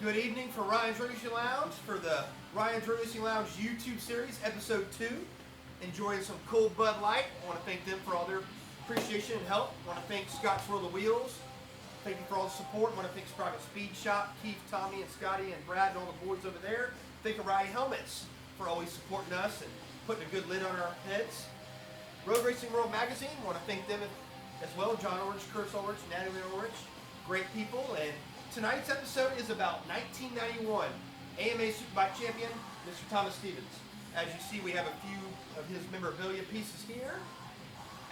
Good evening for Ryan's Racing Lounge for the Ryan's Racing Lounge YouTube series, episode 2. Enjoying some cold Bud Light. I want to thank them for all their appreciation and help. I want to thank Scott's Roll the Wheels. Thank you for all the support. I want to thank Sprocket Speed Shop, Keith, Tommy, and Scotty, and Brad, and all the boys over there. Thank Orion Helmets for always supporting us and putting a good lid on our heads. Roadracing World Magazine, I want to thank them as well. John Orange, Chris Orange, Natalie Orange. Great people. And tonight's episode is about 1991 AMA Superbike champion, Mr. Thomas Stevens. As you see, we have a few of his memorabilia pieces here,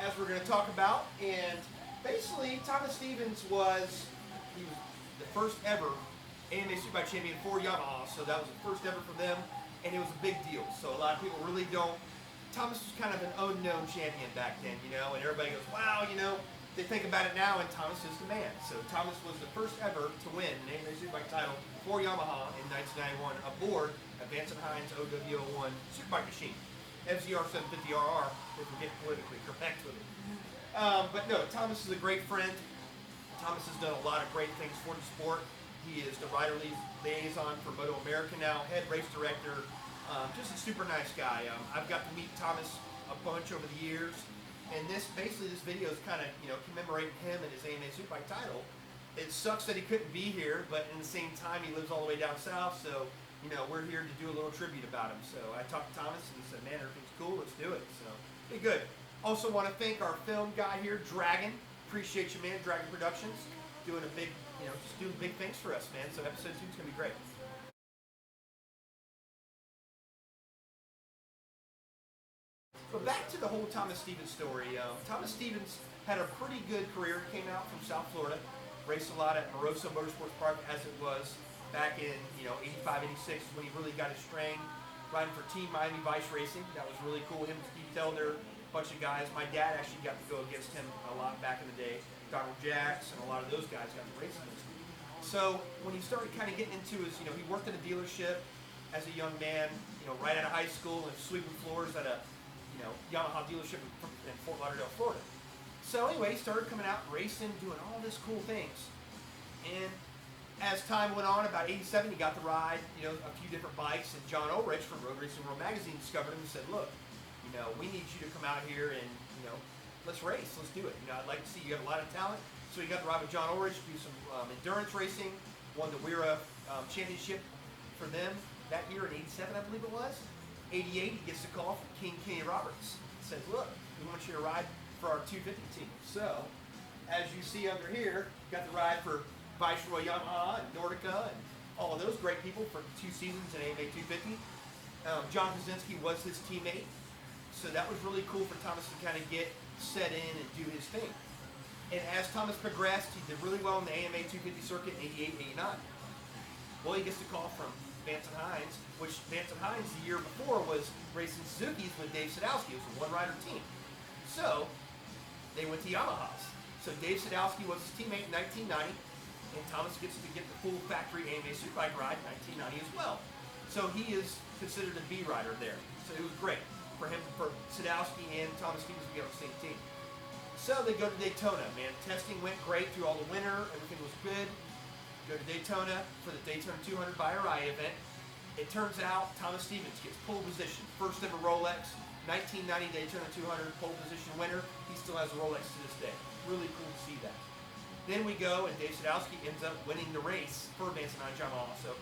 as we're going to talk about. And basically, Thomas Stevens was the first ever AMA Superbike champion for Yamaha, so that was the first ever for them, and it was a big deal. So a lot of people really don't. Thomas was kind of an unknown champion back then, you know, and everybody goes, wow, you know. They think about it now, and Thomas is the man. So Thomas was the first ever to win an AMA Superbike title for Yamaha in 1991 aboard a Vance Hines OW01 Superbike machine, FZR 750RR, if we're getting politically correct with it. But no, Thomas is a great friend. Thomas has done a lot of great things for the sport. He is the rider liaison for Moto America now, head race director. Just a super nice guy. I've got to meet Thomas a bunch over the years. And this video is kind of, you know, commemorating him and his AMA Superbike title. It sucks that he couldn't be here, but in the same time, he lives all the way down south, so, you know, we're here to do a little tribute about him. So I talked to Thomas, and he said, man, everything's cool, let's do it. So, be good. Also want to thank our film guy here, Dragon. Appreciate you, man, Dragon Productions. Doing a big, you know, just doing big things for us, man. So episode 2 is going to be great. But back to the whole Thomas Stevens story. Thomas Stevens had a pretty good career. Came out from South Florida, raced a lot at Moroso Motorsports Park as it was back in, you know, 85, 86 when he really got his strang, riding for Team Miami Vice Racing. That was really cool. Him and Steve Telder, a bunch of guys. My dad actually got to go against him a lot back in the day. Donald Jacks and a lot of those guys got to race against him. So when he started kind of getting into his, you know, he worked in a dealership as a young man, you know, right out of high school and sweeping floors at a, you know, Yamaha dealership in Fort Lauderdale, Florida. So anyway, he started coming out racing, doing all this cool things. And as time went on, about 87, he got to ride, you know, a few different bikes. And John Ulrich from Roadracing World Magazine discovered him and said, look, you know, we need you to come out here and, you know, let's race, let's do it. You know, I'd like to see you have a lot of talent. So he got to ride with John Ulrich, do some endurance racing, won the WERA championship for them that year in 87, I believe it was. 88, he gets a call from King Kenny Roberts. He says, look, we want you to ride for our 250 team. So, as you see under here, got to ride for Viceroy Yamaha and Nordica and all of those great people for 2 seasons in AMA 250. John Krasinski was his teammate. So that was really cool for Thomas to kind of get set in and do his thing. And as Thomas progressed, he did really well in the AMA 250 circuit in 88 and 89. Well, he gets a call from Vance Hines, which Vance Hines the year before was racing Suzuki's with Dave Sadowski. It was a one-rider team. So they went to Yamahas. So Dave Sadowski was his teammate in 1990, and Thomas gets to get the full factory AMA Superbike ride in 1990 as well. So he is considered a B rider there. So it was great for him, for Sadowski and Thomas Stevens to be on the same team. So they go to Daytona, man. Testing went great through all the winter. Everything was good. Go to Daytona for the Daytona 200 by RI event. It turns out Thomas Stevens gets pole position. First ever Rolex, 1990 Daytona 200 pole position winner. He still has a Rolex to this day. Really cool to see that. Then we go, and Dave Sadowski ends up winning the race for Vance Hines Yamaha. So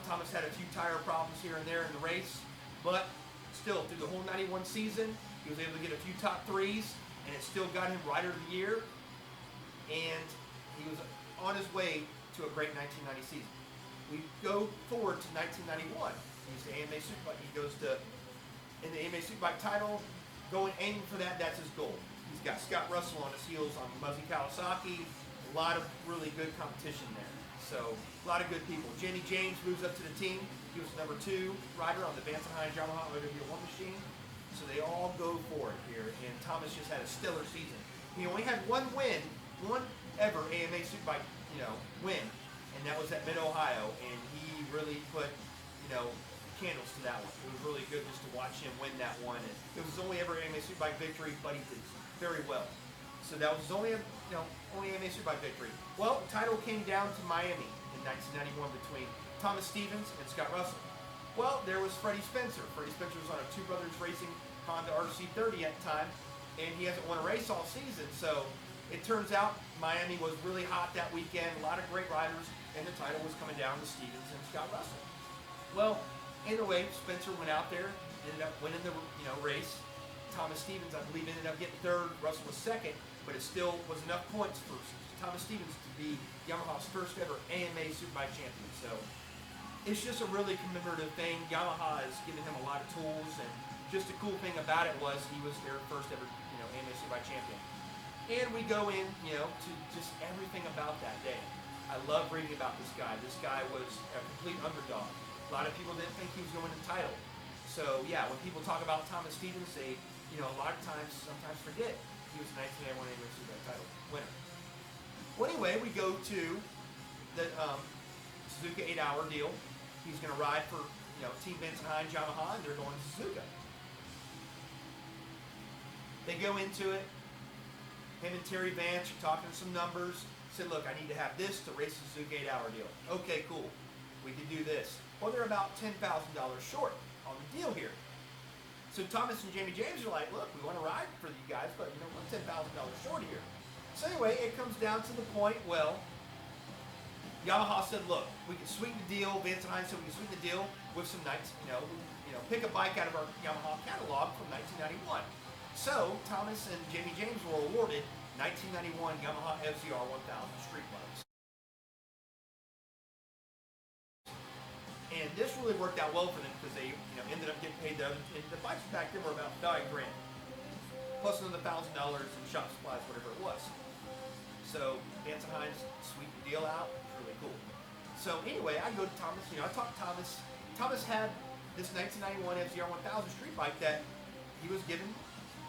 Thomas had a few tire problems here and there in the race, but still, through the whole 91 season, he was able to get a few top 3s, and it still got him Rider of the Year, and he was on his way to a great 1990 season. We go forward to 1991. He's the AMA Superbike. He goes to, in the AMA Superbike title, aiming for that, that's his goal. He's got Scott Russell on his heels on Muzzy Kawasaki. A lot of really good competition there. So, a lot of good people. Jenny James moves up to the team. He was number 2 rider on the Vance Hines Yamaha OW1 machine. So they all go for it here. And Thomas just had a stellar season. He only had one win, one ever AMA Superbike, you know, win, and that was at Mid-Ohio, and he really put, you know, candles to that one. It was really good just to watch him win that one, and it was his only ever AMA Superbike victory, but he did very well. So that was his only, only AMA Superbike victory. Well, the title came down to Miami in 1991 between Thomas Stevens and Scott Russell. Well, there was Freddie Spencer. Freddie Spencer was on a Two Brothers Racing Honda RC30 at the time, and he hasn't won a race all season. So it turns out Miami was really hot that weekend. A lot of great riders, and the title was coming down to Stevens and Scott Russell. Well, anyway, Spencer went out there, ended up winning the race. Thomas Stevens, I believe, ended up getting third. Russell was second, but it still was enough points for Thomas Stevens to be Yamaha's first ever AMA Superbike champion. So it's just a really commemorative thing. Yamaha has given him a lot of tools, and just the cool thing about it was he was their first ever AMA Superbike champion. And we go in to just everything about that day. I love reading about this guy. This guy was a complete underdog. A lot of people didn't think he was going to win the title. So yeah, when people talk about Thomas Stevens, they a lot of times sometimes forget he was a 1991 AMA Superbike title winner. Well, anyway, we go to the Suzuka 8-hour deal. He's going to ride for Team Vance Hines Yamaha, and they're going to Suzuka. They go into it. Him and Terry Vance are talking some numbers. Said, look, I need to have this to race the Suzuka 8-hour deal. Okay, cool. We can do this. Well, they're about $10,000 short on the deal here. So Thomas and Jamie James are like, look, we want to ride for you guys, but we're $10,000 short here. So anyway, it comes down to the point, well, Yamaha said, look, we can sweeten the deal. Vance Hines said we can sweeten the deal with some nights, pick a bike out of our Yamaha catalog from 1991. So Thomas and Jamie James were awarded 1991 Yamaha FZR 1000 street bikes. And this really worked out well for them because they ended up getting paid the bikes back then were about $9,000. Plus another $1,000 in shop supplies, whatever it was. So Vance Hines sweetened the deal out. It was really cool. So anyway, I go to Thomas. I talked to Thomas. Thomas had this 1991 FZR 1000 street bike that he was given,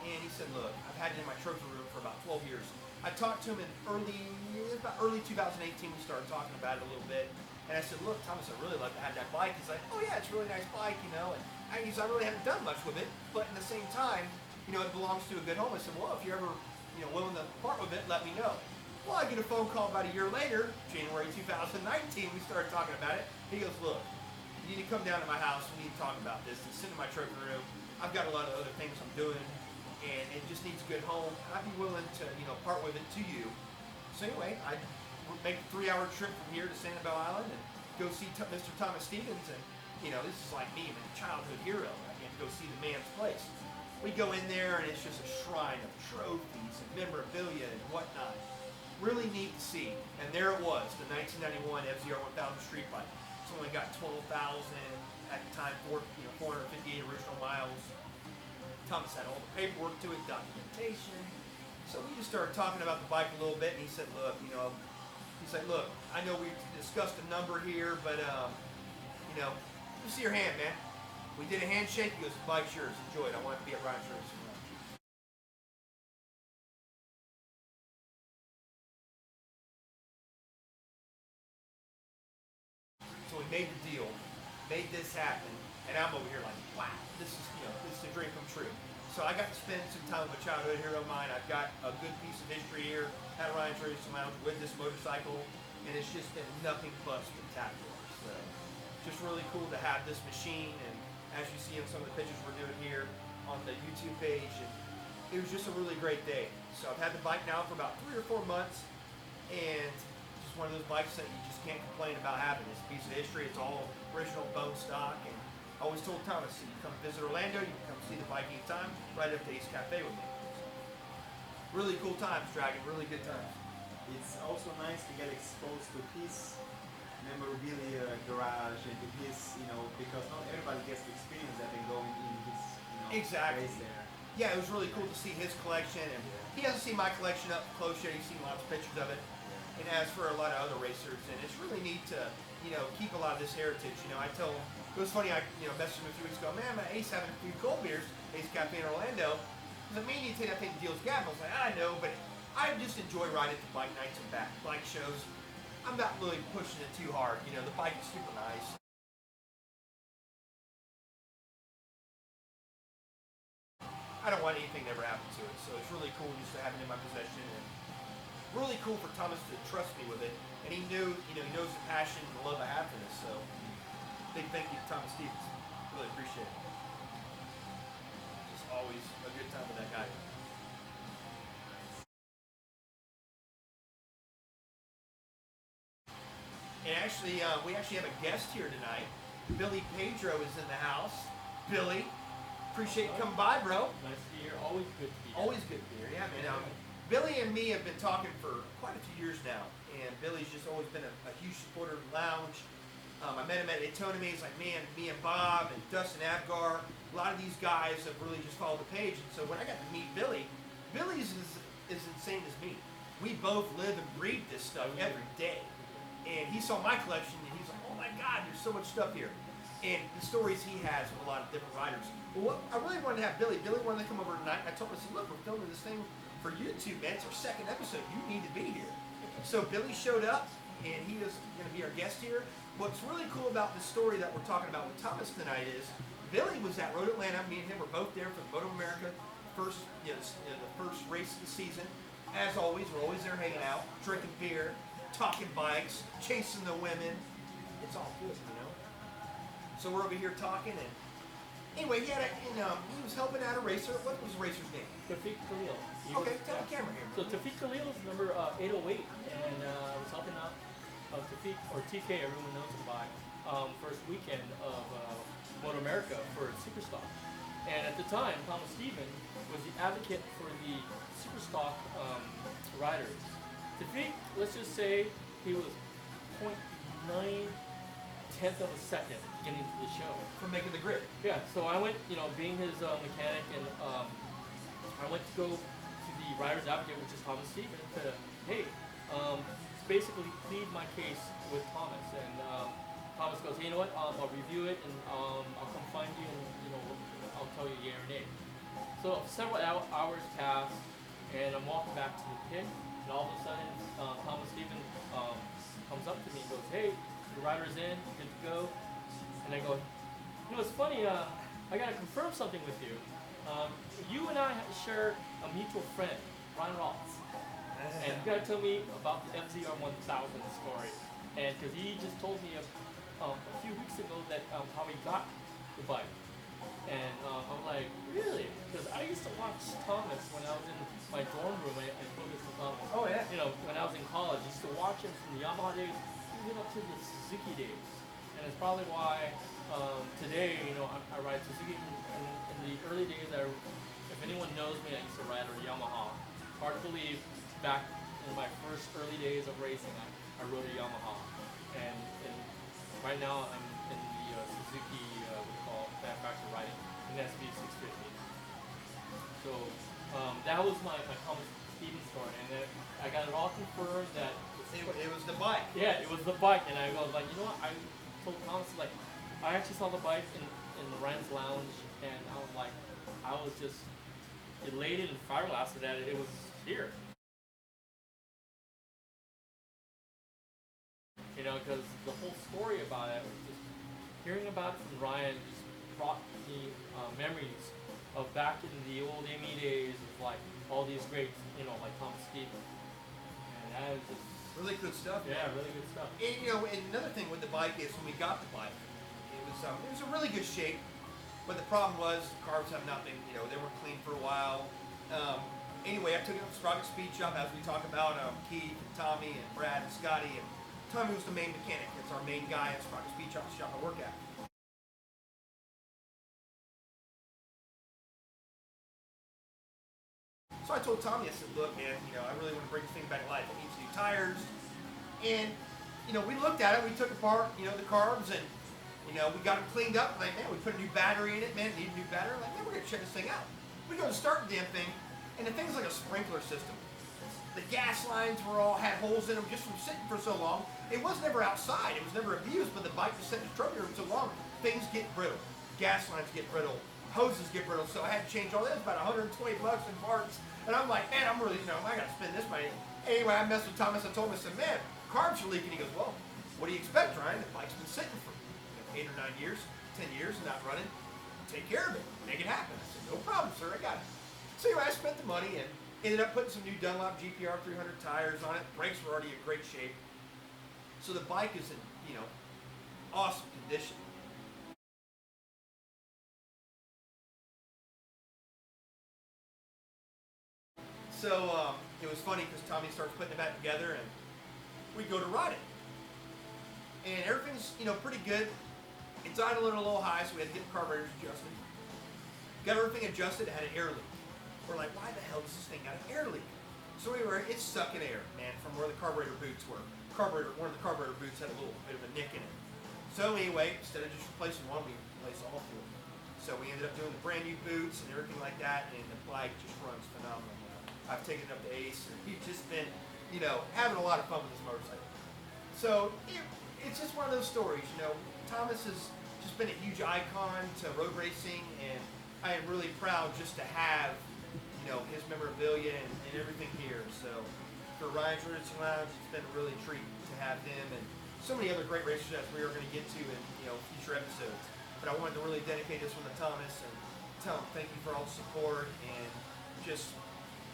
and he said, "Look, I've had it in my trophy room for about 12 years." I talked to him in early 2018. We started talking about it a little bit, and I said, "Look, Thomas, I'd really like to have that bike." He's like, "Oh yeah, it's a really nice bike, And I really haven't done much with it, but at the same time, it belongs to a good home." I said, "Well, if you're ever, willing to part with it, let me know." Well, I get a phone call about a year later, January 2019. We started talking about it. He goes, "Look, you need to come down to my house. We need to talk about this. It's in my trophy room. I've got a lot of other things I'm doing, and it just needs a good home. I'd be willing to, part with it to you." So anyway, I make a 3-hour trip from here to Sanibel Island and go see Mr. Thomas Stevens. And, this is like me, I'm a childhood hero. I get to go see the man's place. We go in there, and it's just a shrine of trophies and memorabilia and whatnot. Really neat to see. And there it was, the 1991 FZR 1000 street bike. It's only got 12,000 at the time, 458 original miles. Thomas had all the paperwork to it, documentation. So we just started talking about the bike a little bit, and he said, "Look, look, I know we discussed a number here, but just see your hand, man." We did a handshake. He goes, "The bike's yours. Enjoy it. I want it to be at Roadracing." So we made the deal, made this happen, and I'm over here like, wow, this is a dream come true. So I got to spend some time with a childhood hero of mine. I've got a good piece of history here at Ryan's Racing Lounge with this motorcycle, and it's just been nothing but spectacular. So just really cool to have this machine, and as you see in some of the pictures we're doing here on the YouTube page, and it was just a really great day. So I've had the bike now for about 3 or 4 months, and just one of those bikes that you just can't complain about having. It's a piece of history. It's all original bone stock, and I always told Thomas, if you come visit Orlando, you can come see the bike anytime, right up to Ace Cafe with me. Really cool times, Dragon. Really good times. It's also nice to get exposed to his memorabilia garage and to his, because not everybody gets to experience that and going in his, exactly. place there. Yeah, it was really cool to see his collection, and he hasn't seen my collection up close yet. He's seen lots of pictures of it, and as for a lot of other racers, and it's really neat to, keep a lot of this heritage. I tell him, it was funny, I, messaged him a few weeks ago, "Man, my Ace having a few cold beers, Ace Cafe in Orlando." He's like, "Man, you take that thing deals gab." I was like, "I know, but I just enjoy riding the bike nights and bike shows. I'm not really pushing it too hard. The bike is super nice." I don't want anything to ever happen to it, so it's really cool just to have it in my possession. And really cool for Thomas to trust me with it, and he knew, he knows the passion and the love I have for this. So, big thank you to Thomas Stevens. Really appreciate it. Just always a good time with that guy. And actually, we actually have a guest here tonight. Billy Pedro is in the house. Billy, appreciate you coming by, bro. Nice to be here. Always good to be here. Always good to be here. Yeah, man. Billy and me have been talking for quite a few years now, and Billy's just always been a huge supporter of the lounge. I met him at Daytona. He's like, man, me and Bob and Dustin Abgar, a lot of these guys have really just followed the page. And so when I got to meet Billy, Billy's as insane as me. We both live and breathe this stuff every day. And he saw my collection, and he's like, oh my God, there's so much stuff here. And the stories he has with a lot of different riders. Well, what I really wanted to have Billy wanted to come over tonight. I told him, I said, look, we're filming this thing for YouTube, man. It's our second episode. You need to be here. So Billy showed up, and he is going to be our guest here. What's really cool about the story that we're talking about with Thomas tonight is Billy was at Road Atlanta. Me and him were both there for the Moto America the first race of the season. As always, we're always there hanging out, drinking beer, talking bikes, chasing the women. It's all good, So we're over here talking, and anyway, he was helping out a racer. What was the racer's name? Tafiq Khalil. Okay, tell the camera here. So Tafiq Khalil is number 808, and I was helping out Tafiq, or TK, everyone knows him by, first weekend of Moto America for Superstock. And at the time, Thomas Stevens was the advocate for the Superstock riders. Tafiq, let's just say he was 0.9 of a second getting to the show. For making the grid. Yeah, so I went, being his mechanic, and I went to go to the rider's advocate, which is Thomas Stevens, to, hey, basically plead my case with Thomas. And Thomas goes, hey, you know what, I'll review it, and I'll come find you, and I'll tell you yay or nay. So several hours pass, and I'm walking back to the pit, and all of a sudden, Thomas Stevens comes up to me and goes, hey, the rider's in, good to go. And I go, it's funny, I gotta confirm something with you. You and I share a mutual friend, Ryan Ross. And you gotta tell me about the FZR 1000 story. And because he just told me a few weeks ago that how he got the bike. And I'm like, really? Because I used to watch Thomas when I was in my dorm room. I told this to Thomas. Oh yeah. When I was in college, I used to watch him from the Yamaha days even up to the Suzuki days. And it's probably why today, I ride Suzuki. In the early days, if anyone knows me, I used to ride a Yamaha. Hard to believe, back in my first early days of racing, I rode a Yamaha. And right now, I'm in the Suzuki, manufacturer riding an SB 650. So that was my Thomas Stevens story, and then I got it all confirmed that it was the bike. Yeah, it was the bike, and I was like, what? I told Thomas, like, I actually saw the bike in Ryan's lounge, and I was just elated and flabbergasted that it was here. Because the whole story about it was just hearing about it from Ryan just brought me memories of back in the old AMA days of like all these greats, like Thomas Stevens. And that was just really good stuff. Yeah, really good stuff. And and another thing with the bike is when we got the bike, it was in really good shape. But the problem was carbs have not been, they weren't clean for a while. Anyway, I took it to Sprocket Speed Shop, as we talk about Keith, and Tommy, and Brad, and Scotty, and Tommy was the main mechanic. That's our main guy at Sprocket Speed Shop, the shop I work at. So I told Tommy, I said, look, man, I really want to bring this thing back to life. It needs new tires. And, we looked at it, we took apart, the carbs, and, we got them cleaned up. Like, man, we put a new battery in it, man, it needed a new battery. Like, man, we're going to check this thing out. We go to start the damn thing, and the thing's like a sprinkler system. The gas lines had holes in them just from sitting for so long. It was never outside. It was never abused, but the bike was sitting in the truck for so long, things get brittle. Gas lines get brittle. Hoses get brittle. So I had to change all that. It was about $120 in parts. And I'm like, man, I'm really, I got to spend this money. Anyway, I messed with Thomas. I told him, I said, man, carbs are leaking. He goes, well, what do you expect, Ryan? The bike's been sitting for 8 or 9 years, 10 years, not running. Take care of it. Make it happen. I said, no problem, sir. I got it. So anyway, I spent the money, and Ended up putting some new Dunlop GPR 300 tires on it. Brakes were already in great shape. So the bike is in, you know, awesome condition. So it was funny because Tommy starts putting it back together and we go to ride it. And everything's, you know, pretty good. It's idling a little high, so we had to get the carburetors adjusted. Got everything adjusted, it had an air leak. We're like, why the hell does this thing got an air leak? So it's sucking air, man, from where the carburetor boots were. One of the carburetor boots had a little bit of a nick in it. So anyway, instead of just replacing one, we replaced all four. So we ended up doing the brand new boots and everything like that, and the bike just runs phenomenal. I've taken it up to Ace, and we've just been, you know, having a lot of fun with this motorcycle. So it's just one of those stories, you know. Thomas has just been a huge icon to road racing, and I am really proud just to have, you know, his memorabilia and everything here. So for Ryan's Racing Lounge, it's been a really treat to have him and so many other great racers that we are going to get to in, you know, future episodes. But I wanted to really dedicate this one to Thomas and tell him thank you for all the support and just,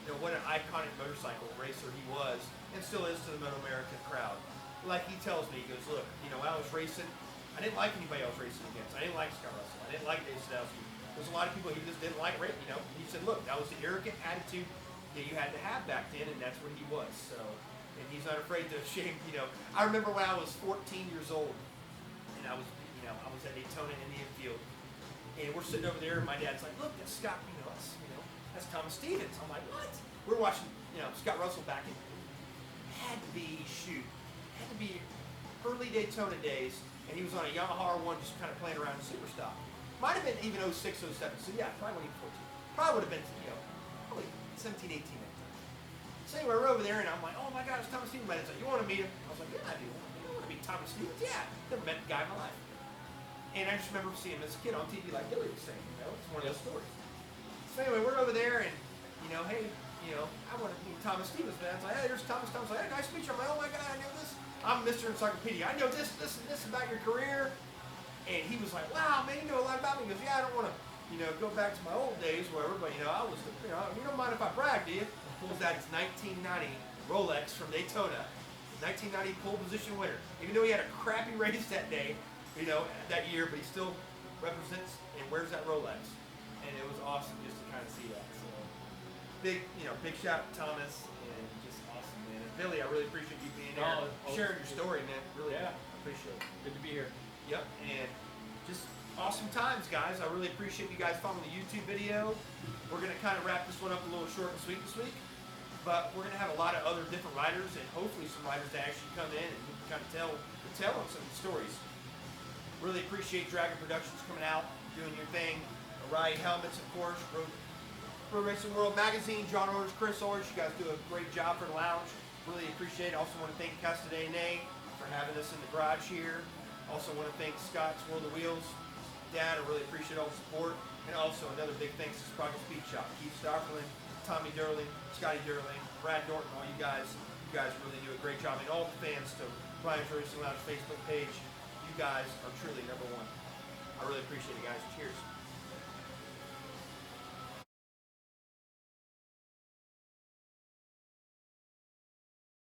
you know, what an iconic motorcycle racer he was and still is to the Moto American crowd. Like he tells me, he goes, look, you know, I was racing, I didn't like anybody else racing against. I didn't like Scott Russell. I didn't like Dave Sadowski. There's a lot of people he just didn't like, you know. He said, look, that was the arrogant attitude that you had to have back then, and that's what he was. So, and he's not afraid to shame, you know. I remember when I was 14 years old, and I was at Daytona in the infield, and we're sitting over there, and my dad's like, look, that's Scott, that's Thomas Stevens. I'm like, what? We're watching, you know, Scott Russell back in, had to be early Daytona days, and he was on a Yamaha R1 just kind of playing around in Superstock. Might have been even 06, 07, so yeah, probably wasn't even 14. Probably would have been, you know, probably 17, 18 at the time. So anyway, we're over there, and I'm like, oh my God, it's Thomas Stevens. My dad's like, you want to meet him? I was like, yeah, I do. You want to meet Thomas Stevens? Yeah. Never met the guy in my life. And I just remember seeing him as a kid on TV like Billy was saying, you know, it's one of those stories. So anyway, we're over there, and, you know, hey, you know, I want to meet Thomas Stevens, man. I was like, hey, there's Thomas. Thomas like, hey, nice to meet you. I'm like, oh my God, I know this. I'm Mr. Encyclopedia. I know this, and this about your career. And he was like, wow, man, you know a lot about me. He goes, yeah, I don't want to, you know, go back to my old days where everybody, you know, I was, you know, you don't mind if I brag, do you? Because that's 1990 Rolex from Daytona, 1990 pole position winner. Even though he had a crappy race that day, you know, that year, but he still represents and wears that Rolex. And it was awesome just to kind of see that. So big shout out to Thomas, and just awesome, man. And Billy, I really appreciate you being there, sharing your story, man. Really, yeah, appreciate it. Good to be here. Yep, and just awesome times, guys. I really appreciate you guys following the YouTube video. We're going to kind of wrap this one up a little short and sweet this week, but we're going to have a lot of other different riders and hopefully some riders that actually come in and kind of tell them some stories. Really appreciate Dragon Productions coming out, doing your thing. Orion Helmets, of course, Road Racing World Magazine, John Orders, Chris Orders. You guys do a great job for the lounge. Really appreciate it. Also want to thank Castadene for having us in the garage here. Also want to thank Scott's World of Wheels. Dad, I really appreciate all the support. And also another big thanks to Sprocket Speed Shop. Keith Stockerland, Tommy Durling, Scotty Durling, Brad Norton, all you guys really do a great job. And all the fans to Ryan's Racing Lounge Facebook page, you guys are truly number one. I really appreciate it, guys. Cheers.